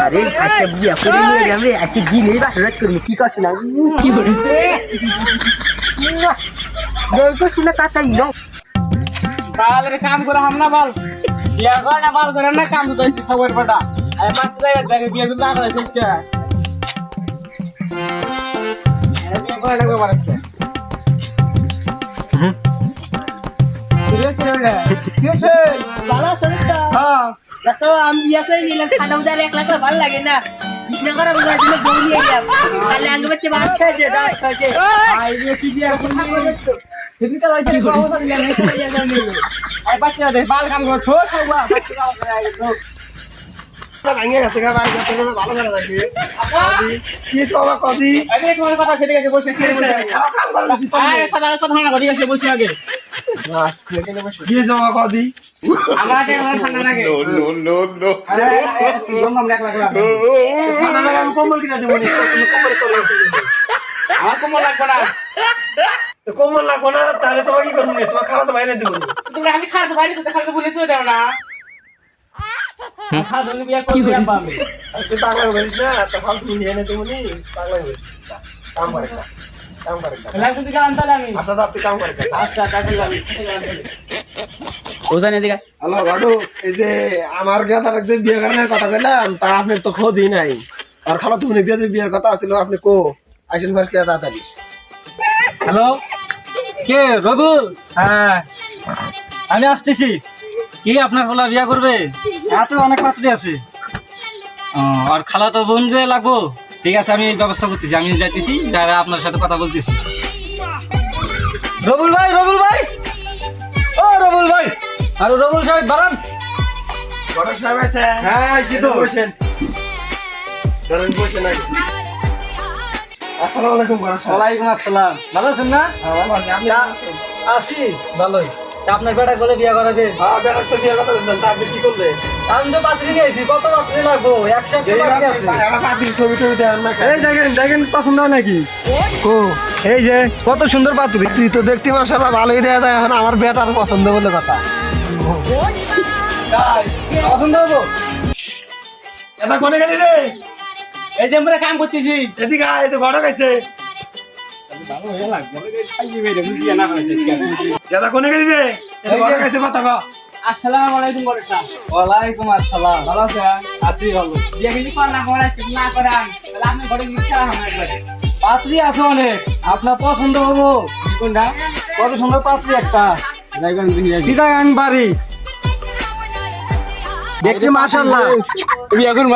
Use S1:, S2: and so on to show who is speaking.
S1: আরে আজকে বিয়া করে নিয়ে গেলাম রে, আজকে দিনেই বাসরাত করবো, কি করছ না? কি বলি শুনে তাড়াতাড়ি নাও।
S2: তাহলে কাম করে হাম না বল, বিয়া করে না বল করে না কাম তো যাইছি খবর পাটা। আরে মাত্র দেখে বিয়া কিন্তু আগে যাইছে। আরে বিয়া করে না কো মারছে।
S1: ভালো আছো তো?
S2: হ্যাঁ
S1: তো আমি বিয়া করে নিলাম, খানা উদারে 1 লাখ ভালো লাগে না, বিছনা করা বলে দিলে বউ নিয়ে গেলাম, তাহলে আঙ্গ বাচ্চা ভাত খাইছে, দাঁত খাইছে।
S2: আই রে কি বিয়া করে সেদিন তো হইছে বাবা দিলাম এই বিয়া করে নিল। আই বাচ্চা দে বাল কাম করে ছোট বাবা বাচ্চা করে আই তো
S3: ভাঙে গেছে গা বাড়ি করতে না ভালো করে নাকি কি বাবা কদি
S2: আরে তোমার কথা সেটা গেছে বসে
S3: কাম করে বেশি তো
S2: আরে কথা না করি গেছে বসে আগে
S3: কি বাবা কদি
S2: আমাকে আমার ঠান্ডা লাগে নো আরে সম্ভব না লাগলা
S3: খানা লাগা আমি কম্বল কিনা দেব নি কম্বল করে
S2: আমার কম লাগবে না
S3: তো কম্বল লাগো না তাহলে তোমার কি করব নি তোমার খাওয়া তো বাইরে দেব নি
S2: তুমি খালি খাওয়া তো বাইরে সাথে খালি বলেছো দাও না খাওয়া তো বিয়া করে পাবে
S3: তুই পাগলা হইছিস না তো ফালতু নিয়ে এনে দেব নি পাগলা হইছিস কাম করে
S2: লাগবে তুই কাম তাহলে আমি
S3: আচ্ছা তুই কাম করে
S2: আচ্ছা তাহলে আমি ওজানে দিগা
S3: হ্যালো গাডু এই যে আমার গাদার যে বিয়ে করার কথা কইলাম তা আপনি তো খোঁজই নাই আর খালা তুমি দিয়ে যে বিয়ের কথা ছিল আপনি কো আইসেন ফার্স্ট কে তাড়াতাড়ি
S4: হ্যালো কে রবুল? হ্যাঁ আমি আসতেছি। কি আপনার হলা বিয়া করবে? এত অনেক পাত্রী আছে। আর খালা তো বোন দিয়ে লাগবো। ঠিক আছে আমি ব্যবস্থা করতেছি, আমি যাইতেছি, যারা আপনার সাথে কথা বলতেছি। রবুল ভাই ও রবুল ভাই, আর রবুল সাহেব বারান।
S3: বড় সাহেব আছে
S4: হ্যাঁ আইছি তো।
S3: বসেন ধরেন বসেন আগে আসসালামু আলাইকুম বড় সাহেব
S4: ওয়ালাইকুম আসসালাম। ভালো আছেন না?
S3: ভালো আছি আপনি
S4: আছি ভালোই। আপনার বেটা চলে বিয়া করাবে?
S3: হ্যাঁ বেটা তো বিয়ে কথা বলছেন তা আপনি কি করলে
S4: আমি তো পাত্রী নিয়েছি, কত পাত্রী লাগবো? 100 বাকি আছে।
S3: একটা পাতির ছবি দেন না
S4: এই দেখেন পছন্দ হয় নাকি?
S3: কো
S4: এই যে কত সুন্দর পাত্রী।
S3: তুই তো দেখতে মাশাআল্লাহ ভালোই দেয়া যায় এখন আমার বেটার পছন্দ বলে কথা
S4: পছন্দ হবো?
S3: এটা কোনে গেলি রে
S2: এই যে আমরা কাম করতেছি
S3: এদিকে আয় এই তো ঘরে গেছে
S2: ভালো হয়ে লাগবে খাইয়ে বেরে বুঝিয়া না হয়েছে
S3: এটা কোনে গেলি রে এটা ঘরে গেছে কথা কও
S2: আসসালামু আলাইকুম বড়টা
S4: ওয়ালাইকুম আসসালাম।
S2: ভালো আছে
S4: আছি ভালো।
S2: বিয়ে কিন্তু কর না করাইছে না করান তাহলে আপনি ঘরে গিয়ে খেলা হবে একবার
S4: পাত্রী আছে অনেক, আপনার পছন্দ হবো।
S2: কোনটা
S4: কত সুন্দর পাত্রী একটা,
S2: যাইবেন দুনিয়া
S4: সিটাগাং বাড়ি, দেখতে মাশাআল্লাহ।
S2: বিয়ে করব